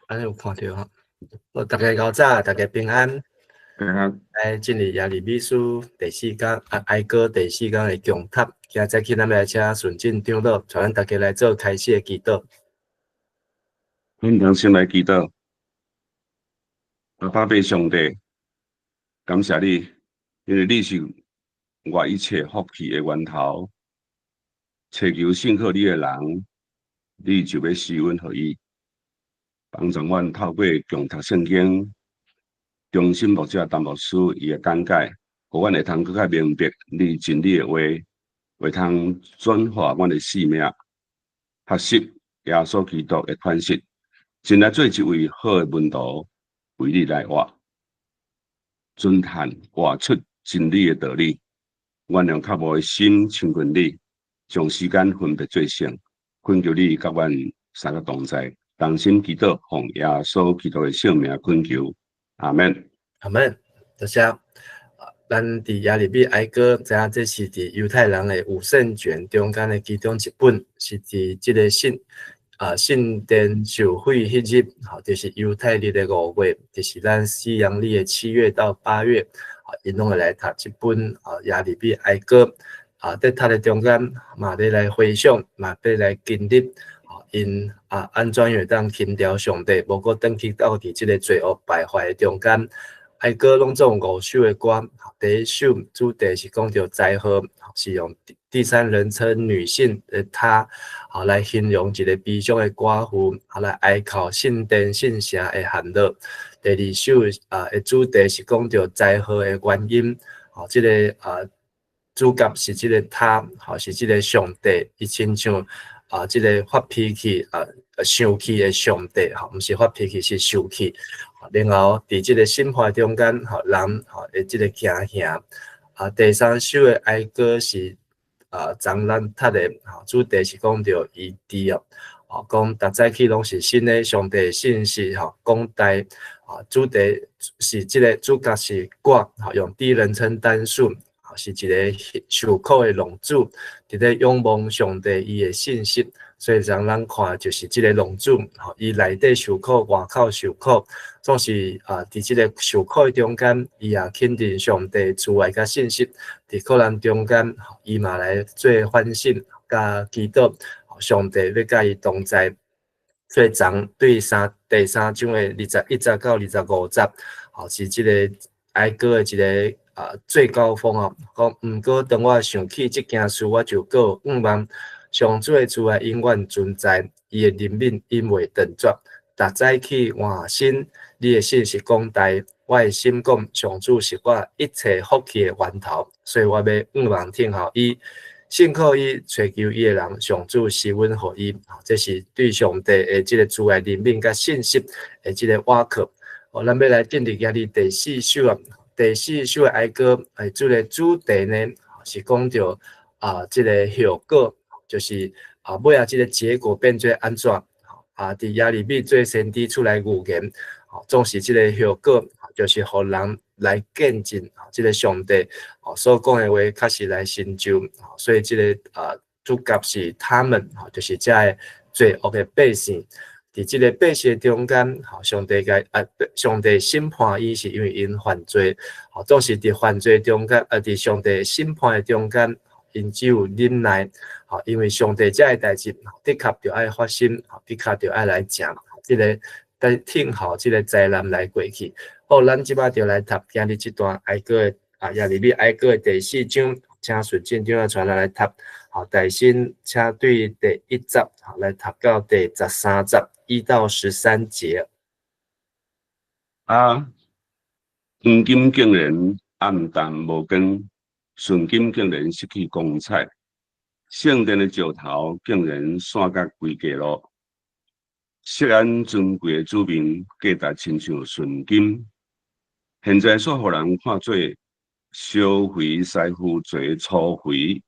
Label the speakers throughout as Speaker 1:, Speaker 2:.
Speaker 1: 安尼有看到吼。好，大家早，大家平安。
Speaker 2: 啊，
Speaker 1: 来进入耶利米书第4讲，哀歌第4讲的强塔。今早起咱们来请顺进长老，带咱大家来做开始的祈祷。
Speaker 2: 阮同先来祈祷，阿爸父上帝，感谢你，因为你是我一切福气的源头。祈求信靠你的人，你就要施恩予伊，帮助阮透过强读圣经，中心牧者陈牧师伊的讲解，互阮会通更较明白你真理的话，会通转化阮的生命，学习耶稣基督的款式，进来做一位好的门徒，为你来活，尊汉活出真理的道理。阮用较无的心亲近你，将时间分别做成，恳求你甲阮三个同在，同心祈祷，奉耶稣基督的圣名恳求，阿门。
Speaker 1: 阿门。多谢。咱伫耶利米哀歌，知影这是伫犹太人的五圣卷中间的其中一本，是伫即个圣殿受毁迄日，就是犹太历的5月，就是咱西洋历的7月到8月，因拢会来读这本耶利米哀歌。在读的中间，嘛要来回想，嘛要来经历，因安怎样当轻调上帝，无过转去到伫即个罪恶败坏的中间。哀歌拢总5首的歌，第一首主题是讲到灾祸，是用第三人称女性的她，来形容一个悲伤的寡妇，来哀靠圣殿圣城的陷落。第二首的主题是讲到灾祸的原因，这个主角是这个他，是这个上帝，伊亲像这个发脾气生气的上帝，毋是发脾气是生气。然后伫即个审判中间，人的即个惊吓。第三首的哀歌是张咱读的，主题是讲到伊治讲逐早起拢是新的上帝信息，讲台主题是即个主角是我，用第一人称单数。是一个受苦的龙主，伫咧仰望上帝伊的信息，所以让咱看就是即个龙主，伊内底受苦，外口受苦，总是伫即个受苦的中间，伊也肯定上帝慈爱甲信息，伫苦难中间，伊嘛来做反省甲祈祷，上帝要甲伊同在。所以对第三章的21节到25节，是即个哀歌的一个最高峰讲毋过当我想起即件事，我就过望上主的慈爱永远存在，伊的怜悯永未断绝。逐早起换新，你的信是讲台，我的心讲上主是我一切福气的源头，所以我要望听候伊。信靠伊、追求伊的人，上主施恩互伊，这是对上帝的即个慈爱怜悯甲信息的即个瓦靠。咱要来进入今日第4首第4首的哀歌，这个主题呢是讲到即个后果，就是尾即个结果变做安怎？伫耶利米做先知出来预言，总是即个后果，就是互人来见证即个上帝所讲的话，确实来成就。所以即个主角是他们，就是遮个罪恶的百姓。伫即个百姓中间，上帝审判伊是因为因犯罪，总是伫犯罪中间，伫上帝审判的中间，因只有忍耐，因为上帝遮个代志的确着爱发生，的确着爱来讲，即个等听候即个灾难来过去。好，咱即摆就来读今日即段哀歌的耶利米哀歌的第4章，请顺进长传来读。大先请对第1节来读到第13节1到13节。
Speaker 2: 黄金竟然暗淡无光，纯金竟然失去光彩，圣殿的石头竟然散甲规家咯。色安尊贵的主名，价值亲像纯金。现在所互人看做烧肥师傅做粗肥。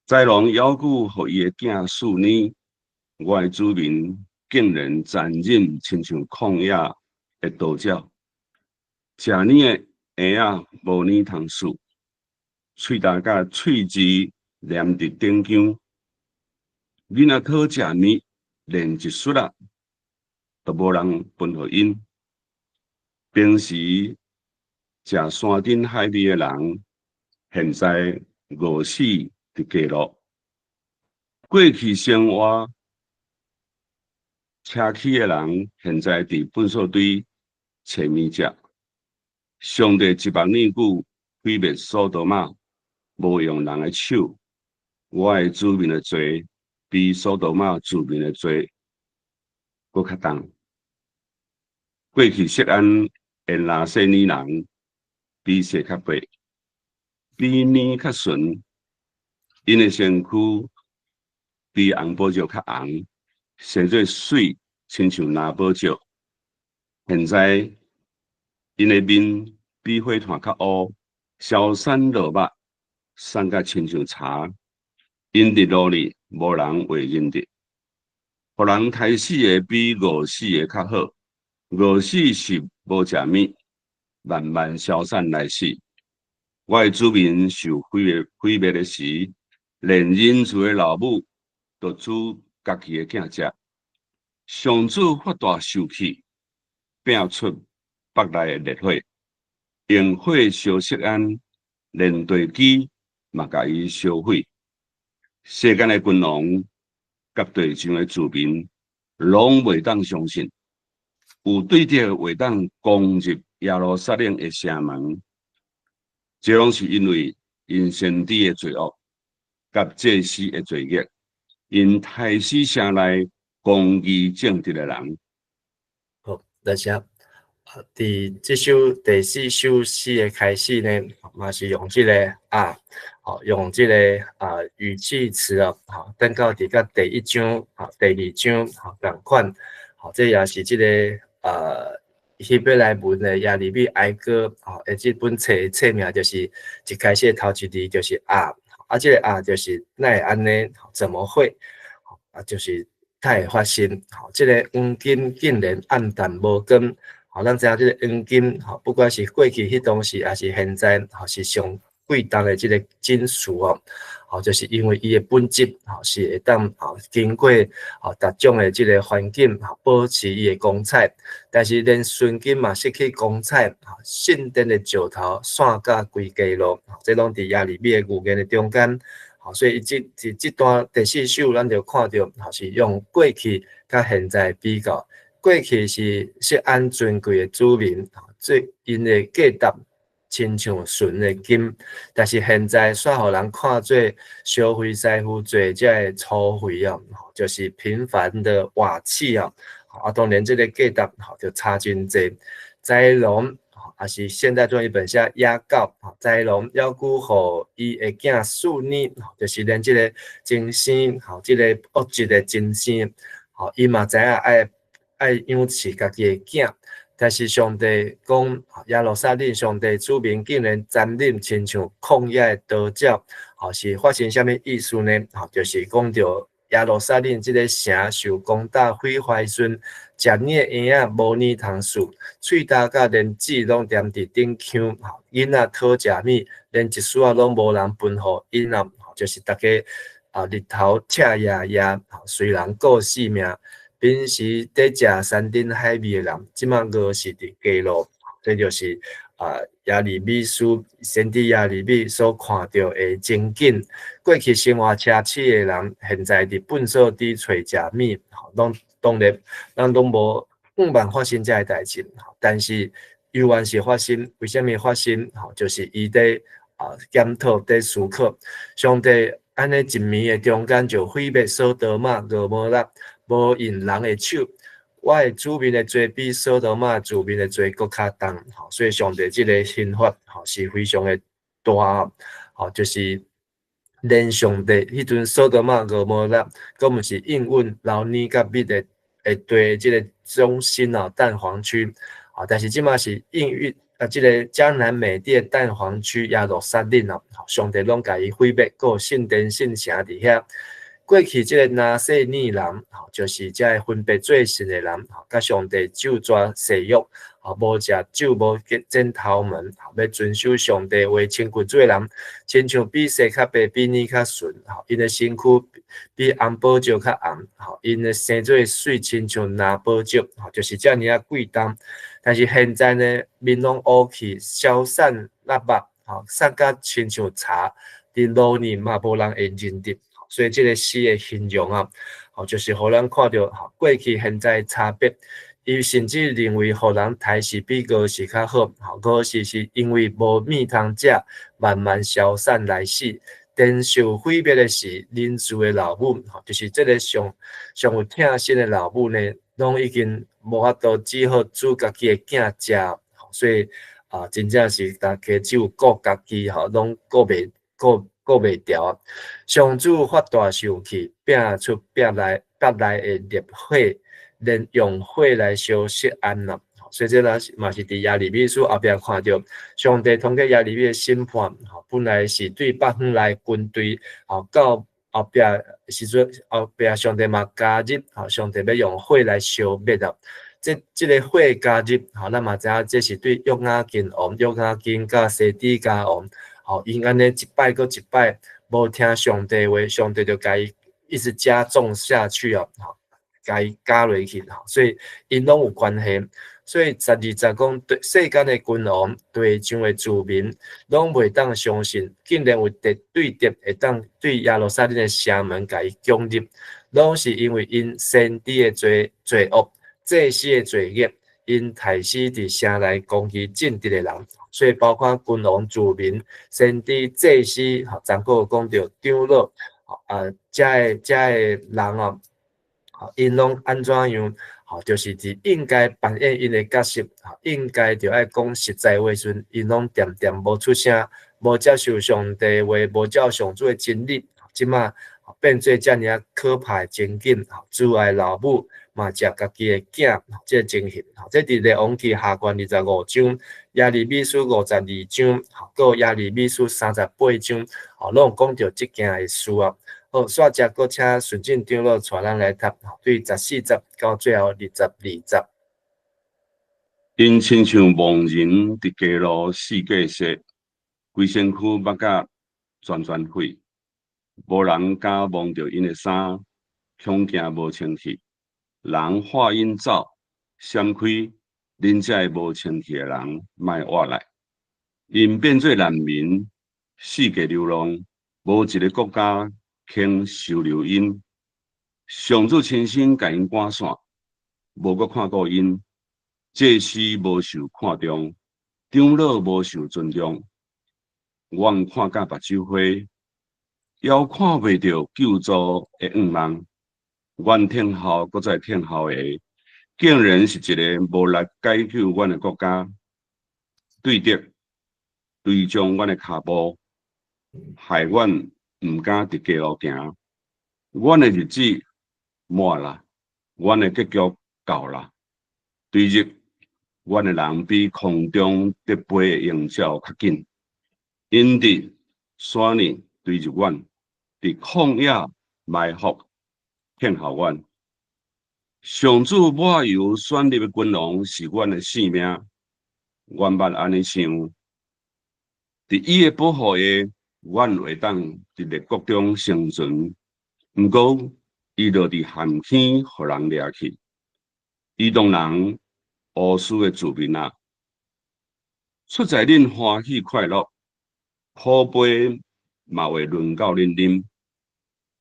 Speaker 2: 豺狼咬骨，互伊的囝4年，我的主民竟然残忍，亲像旷野的刀鸟。食年的鸭仔无年通数，喙焦甲喙齿连伫顶浆。囡仔讨食面，连一束啊！都无人分互因。平时食山珍海味的人，现在饿死伫街路。过去生活车起的人，现在伫粪扫堆找物食。上帝1万年久毁灭所多玛，无用人的手。我的子民的罪比所多玛子民的罪搁较重。过去涉案沿拿细尼人比色较白，比面较纯，因的身躯比红宝石较红，生做水，亲像蓝宝石。现在因的面比火炭较乌，消散落目，散甲亲像茶。因伫努力，无人会认得。互人杀死的比饿死的较好。饿死是无食物，慢慢消散来死。我的子民受毁灭的时，连人族的老母都煮家己的囝食。上主发大受气，摒出北内的烈火，用火烧锡安，连地基嘛甲伊烧毁。世间的君王甲地上的子民，拢袂当相信。有对着会当攻入耶路撒冷的城门，这拢是因为因先知的罪恶，甲祭司的罪孽，因太死城内公义正直的人。
Speaker 1: 好，多谢。伫这首第4首诗的开始呢，嘛是用这个用这个语气词等到伫甲第1章第2章同款，这也是这个希伯来文的耶利米哀歌这本册名就是一开始头一字就是这个就是哪会安尼？怎么会？就是它会发生。这个黄金竟然暗淡无光。咱知影这个黄金不管是过去迄当时，还是现在，是上贵重的这个金属就是因为伊的本质是会当经过各种的这个环境保持伊的光彩，但是连纯金嘛失去光彩，圣殿的石头散甲规街路，这拢伫耶利米的预言的中间。所以这段第4首，咱就看到是用过去甲现在比较。过去是锡安尊贵的子民，因的价值亲像纯的金，但是现在煞互人看做消费师傅做这的粗费就是平凡的瓦器当然这个价值就差真济。宰龙也是现代中一本写野狗，宰龙要顾互伊的囝4年，就是连这个精生这个恶质的精生，伊嘛知影爱养饲家己的囝，但是上帝讲耶路撒冷上帝子民竟然占领亲像旷野的刀角，是发生什么意思呢？就是讲到耶路撒冷这个城受攻打毁坏时，食年的婴仔无年通数，喙焦甲连籽拢踮伫顶腔，囡仔讨食物，连一丝仔拢无人分互因就是大家日头赤夜夜，虽然顾性命。平时在食山珍海味的人，即马饿死伫街路，这就是耶利米书先知耶利米所看到的情景。过去生活奢侈的人，现在伫粪扫地找食物，当然咱拢无办发生这个代志，但是犹原是发生。为什么发生？就是伊在检讨、在思考，上帝安尼一暝的中间就毁灭所多玛、蛾摩拉。无用人的手，我的子民的罪比所多玛子民的罪搁较重，所以上帝这个刑罚是非常的大，就是连上帝迄阵所多玛蛾摩拉，根本是应允老尼甲密的对这个中心蛋黄区，但是即马是应允这个江南美地的蛋黄区耶路撒冷上帝拢甲伊毁灭，搁圣殿圣城伫遐。过去这个拿细尼人，就是这分别做神的人，甲上帝就抓誓约，无食酒，无剪头毛，要遵守上帝话，亲近做人，亲像比洗较白，比泥较纯，因的身躯比红宝石较红，因的生做水，亲像蓝宝石，就是遮尔啊贵重。但是现在呢，面拢乌去，消散落目，散甲亲像茶，伫路年嘛无人会认得。所以这个诗的形容啊，就是互咱看到过去现在差别。伊甚至认为，互人台视比歌是较好，歌是因为无面通食，慢慢消散来死。但受毁灭的是邻居的老母，就是这个上有疼惜的老母呢，拢已经无法度只好煮家己的囝食，所以真正是大家只有顾家己，拢顾袂调。上主发大生气，拼出壁内的烈火。连用火来烧熄安啦，所以这嘛是伫耶利米书后壁看到，上帝通过耶利米的审判，本来是对北方来军队，到后壁时阵，后壁上帝嘛加入，上帝要用火来烧灭啦。这个火加入，咱嘛知影这是对约雅斤王、约雅斤甲西底家王，因安尼一摆搁一摆，无听上帝话，上帝就甲伊一直加重下去啊。加落去，所以因拢有关系。所以12讲对世间的君王、地上的子民，拢袂当相信，竟然有对敌会当对耶路撒冷的城门甲伊攻入，拢是因为因先知的罪恶、祭司的罪孽，因太师伫城内攻击正直的人，所以包括君王、子民、先知、祭司，昨个讲到长老，遮个人哦。因拢安怎样？就是伫应该扮演因的角色，应该着爱讲实在话时阵，因拢点点无出声，无接受上帝话，无照上主的真理，即马变做遮尔啊可怕的情景，阻碍老母嘛食家己的囝，这情形，这伫列王记下卷25章，耶利米书52章，搁耶利米书38章，拢讲到即件的事啊。好，煞只搁请顺正长老带咱来读，对14节到最后22节。
Speaker 2: 因亲像亡人伫街路四界说，规身躯目甲全毁，无人敢望着因的衫，恐惊无清气。人话因走，闪开，恁遮无清气的人，莫活来。因变做难民，四界流浪，无一个国家肯收留因。上主亲身甲因赶散，无阁看过因。祭司无受看重，长老无受尊重。阮看甲目睭花，犹看袂着救助的愿望。阮听候搁再听候的，竟然是一个无力解救阮的国家。对敌追将阮的脚步，害阮毋敢伫街路行。阮的日子满啦，阮的结局到啦。对日，阮的人比空中得飞的鹰鸟较紧。因伫山里对日阮，伫旷野埋伏骗候阮。上主抹油选立的君王是阮的性命，阮捌安尼想。伫伊的保护下，阮会当伫列国中生存。毋过，伊就伫陷坑，互人掠去。伊当人乌斯的子民啊，出在恁欢喜快乐，好杯嘛会轮到恁啉。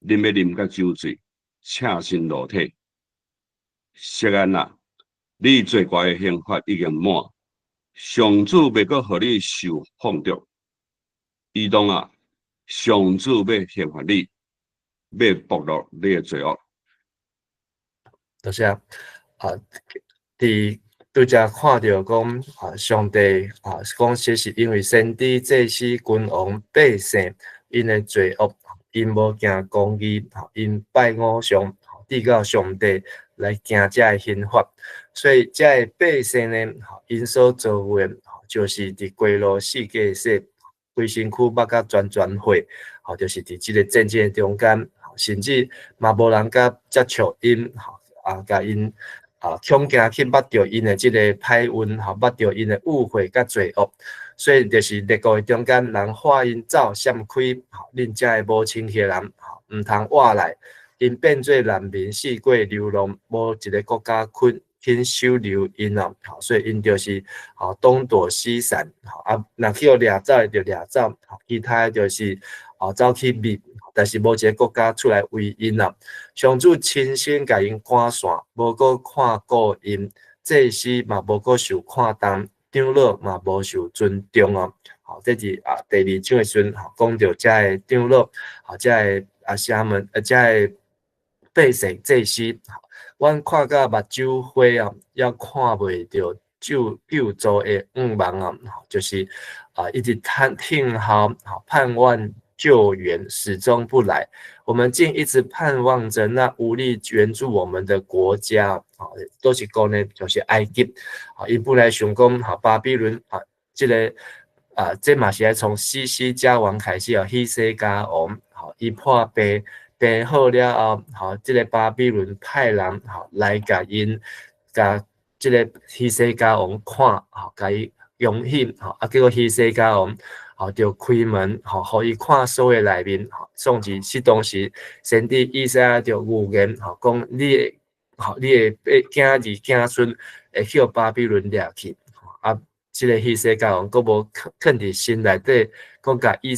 Speaker 2: 恁要啉甲酒醉，赤身裸体。锡安啊，你罪过的刑罚已经满，上主袂阁互你受放逐。伊当啊，上主要刑罚你，要剥落你的罪恶。
Speaker 1: 就是伫拄则看到讲上帝讲这是因为先知、祭司、君王、百姓因的罪恶，因无行公义，因拜偶像，抵到上帝来行这刑罚，所以这百姓呢，因所做的，就是伫街路四界说，规身躯目甲全火，就是伫即个战争中间，甚至嘛无人甲接触因，甲因恐惊去捌着因的即个歹运，捌着因的误会甲罪恶，所以就是列国中间人化因走闪开，恁遮的母亲血人，毋通活来，因变做难民，四过流浪，无一个国家肯收留因啊，所以因就是东躲西闪，若去掠走就掠走，其他就是走去灭。但是无一个国家出来为因啊，上主亲身甲因赶线，无搁看顾因，祭司嘛无搁受看重，长老嘛无受尊重哦。这是第二章的时阵讲到遮个长老，遮个城门，遮个百姓祭司，阮看甲目睭花啊，也看袂着救助的望啊，就是一直听候盼望救援始终不来，我们竟一直盼望着那无力援助我们的国家，都是讲呢，就是埃及，因本来想讲巴比伦这个这嘛是从西西家王开始希西家王，伊破病好了后，这个巴比伦派人来甲因这个希西家王看，甲伊容幸，结果希西家王。就开门，互伊看所有内面，甚至是当时先知以赛亚就预言，讲你的囝儿囝孙会去巴比伦掠去，这个希西家王阁无囥伫心内底，讲甲以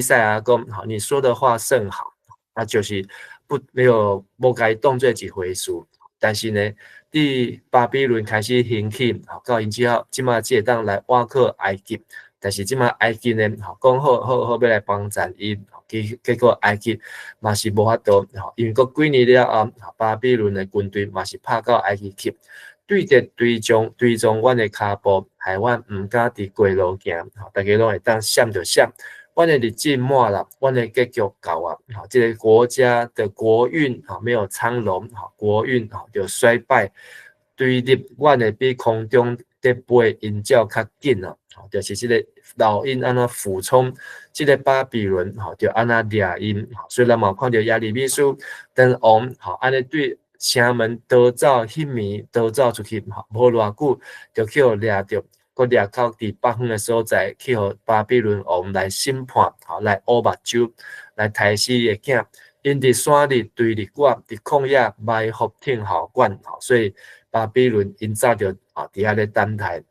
Speaker 1: 赛亚讲，你说的话甚好，就是无甲伊当做一回事，但是呢，伫巴比伦开始兴起，到因之后，即马只会当来挖克埃及。但是即马埃及呢，讲好要来帮助伊，结果埃及嘛是无法度，因为过几年了巴比伦的军队嘛是拍到埃及去，对撞阮的骹步，害阮毋敢伫过路行，大家拢会当闪就闪，阮的日子满了，阮的结局到啊，这个国家的国运没有昌隆，国运就衰败，对立阮的比空中在飞因照较紧啊。就是这个老鹰安那俯冲，这个巴比伦就安那掠因，所以咱嘛看到耶利米书等王安尼对城门逃走迄暝逃走出去，无偌久就去互掠着，佮掠到伫北方的所在，去互巴比伦王来审判，来乌目睭，来杀死伊的囝。因伫山里对立我，伫旷野埋伏听候管，所以巴比伦因早就伫遐咧等待。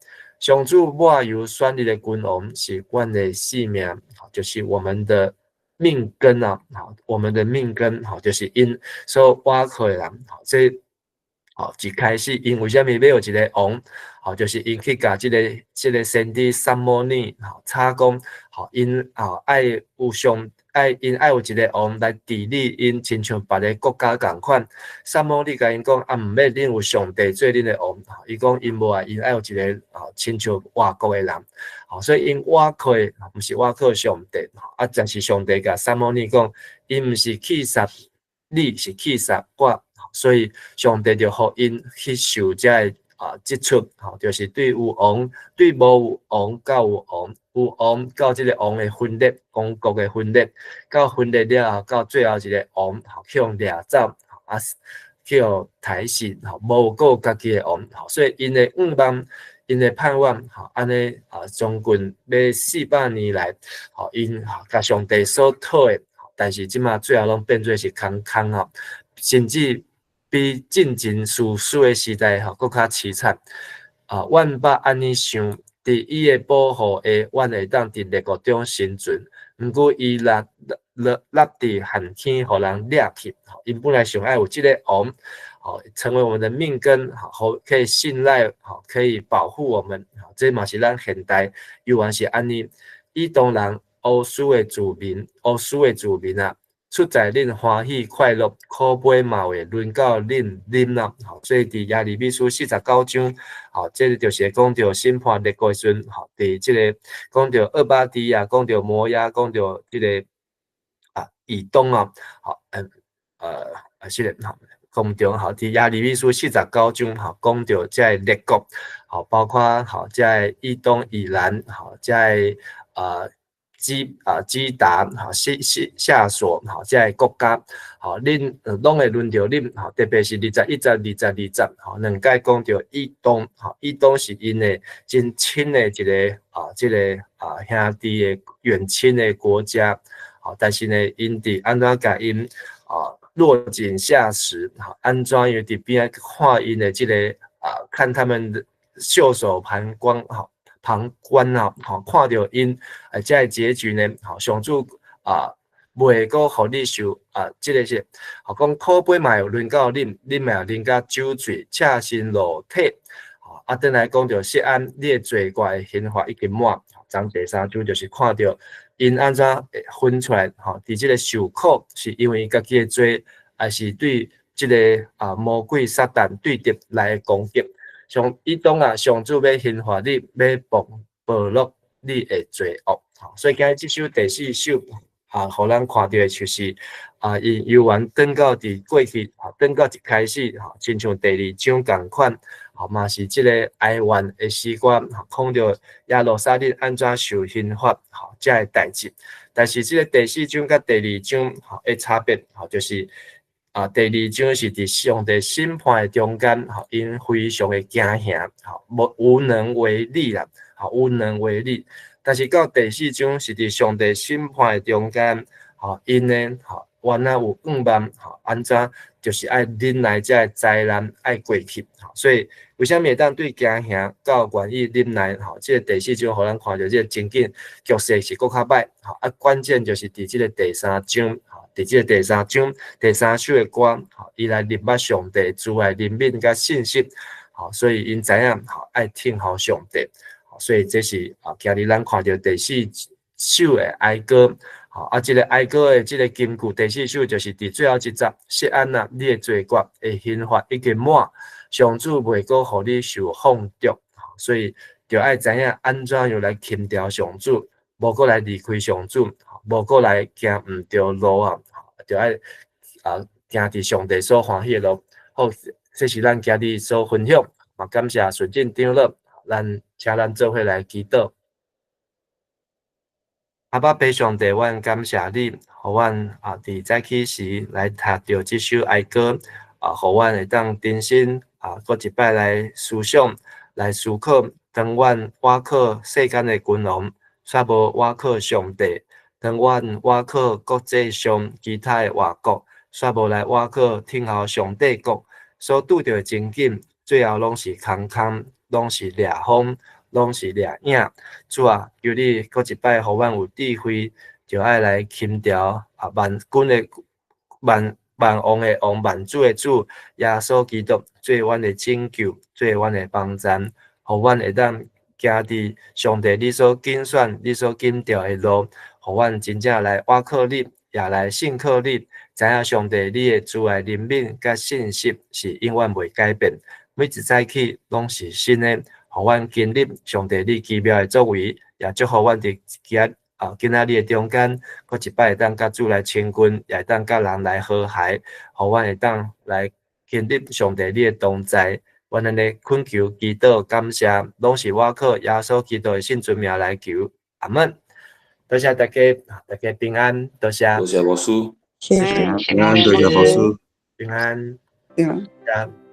Speaker 1: 上主抹油选立的君王是阮的性命，就是我们的命根啊，我们的命根就是因所挖开的人，这一开始因为什么要有一个王，就是因去甲这个先知撒摩尼插讲，因爱有因爱有一个王来治理因，亲像别个国家共款。撒摩尼甲因讲，毋免恁有上帝做恁的王，伊讲因无因爱有一个亲像外国的人，所以因挖开毋是挖靠上帝，但是上帝甲撒摩尼讲，因毋是去杀你，是去杀我，所以上帝就互因去受这即出，就是对有王，对无有王，到有王。有王到这个王的分裂，王国的分裂，到分裂了后，到最后一个王向掠走，去互杀死，无过家己的王，所以因的望，因的盼望，安尼将近要400年来，因甲上帝所讨的，但是即马最后拢变做是空甚至比进前史书的时代佫较凄惨。阮捌安尼想。伫伊的保护下，阮会当伫列国中生存。毋过伊立伫寒天，互人掠去。因本来想爱有即个王，成为我们的命根，可以信赖，可以保护我们。这嘛是咱现代犹原是安尼。以东人乌斯的子民啊。出在恁欢喜快乐，苦杯嘛会轮到恁啉啦。所以伫耶利米书49章，这就是讲到审判列国时阵，伫这个讲到厄巴迪亚，讲到摩押，讲到这个以东啊，是咧，讲中伫耶利米书49章，讲到这列国，包括这以东、以兰，这基达下所这国家恁拢会轮到恁特别是2020两届讲到伊东伊东是因的真亲的一个这个兄弟的远亲的国家但是呢因伫安怎甲因落井下石安怎样伫边看因的这个看他们的袖手旁观看到因这个结局呢上主袂阁互你受这个是讲苦杯嘛有轮到啉嘛有啉甲酒醉赤身裸体转来讲到谢安你的罪过的刑罚已经满章第3章就是看到因安怎分出来伫这个受苦是因为家己的罪还是对这个魔鬼撒旦对敌来攻击上伊当上主要刑罚你要暴露你的罪恶所以今日这首第4首互咱看到的就是因游玩转到伫过去转到一开始亲像第2章同款嘛是即个哀怨的诗歌讲到耶路撒冷安怎受刑罚这个代志但是即个第4章甲第2章的差别就是第2章是伫上帝审判的中间因非常的惊吓无能为力啦无能为力但是到第4章是伫上帝审判的中间因呢原来有望安怎就是爱忍耐这个灾难爱过去所以为什么会当对惊吓到愿意忍耐这个第4章互咱看到这个情景局势是更较歹关键就是伫这个第3章伫这个第3章第3首的歌伊来入捌上帝主爱怜悯甲信息所以因知影爱听候上帝所以这是今日咱看到第4首的哀歌这个哀歌的这个金句第4首就是伫最后一节谢安你的罪过的刑罚已经满上主袂阁互你受放逐所以就爱知影安怎样来轻调上主无阁来离开上主无阁来行毋对路就爱行伫上帝所欢喜的路好这是咱今日所分享感谢顺境长老请咱做伙来祈祷阿爸爸上帝，阮感谢你，互阮伫早起时来读到这首哀歌，互阮会当重新搁一摆来思想、来思考。当阮倚靠世间的君王，却无倚靠上帝；当阮倚靠国际上其他的外国，却无来倚靠听候上帝国所拄到的情景，最后拢是空空，拢是掠风。拢是掠影，主求你搁一摆，互阮有智慧，就爱来轻调万军的万王的王，万主的主，耶稣基督做阮的拯救，做阮的帮助，互阮会当行伫上帝你所拣选、你所拣调的路，互阮真正来倚靠你，也来信靠你，知影上帝你的主爱怜悯甲信息是永远袂改变，每一早起拢是新的。互阮经历上帝你奇妙的作为，也祝福阮伫今仔日的中间，搁一摆会当甲主来亲近，也会当甲人来和谐，互阮会当来经历上帝你的同在。阮安尼恳求祈祷感谢，拢是我靠耶稣基督的圣尊名来求，阿门。多谢大家，大家平安，多谢。
Speaker 2: 多谢牧师，
Speaker 3: 谢谢
Speaker 2: 平安，多谢牧师，
Speaker 1: 平安，
Speaker 3: 平安。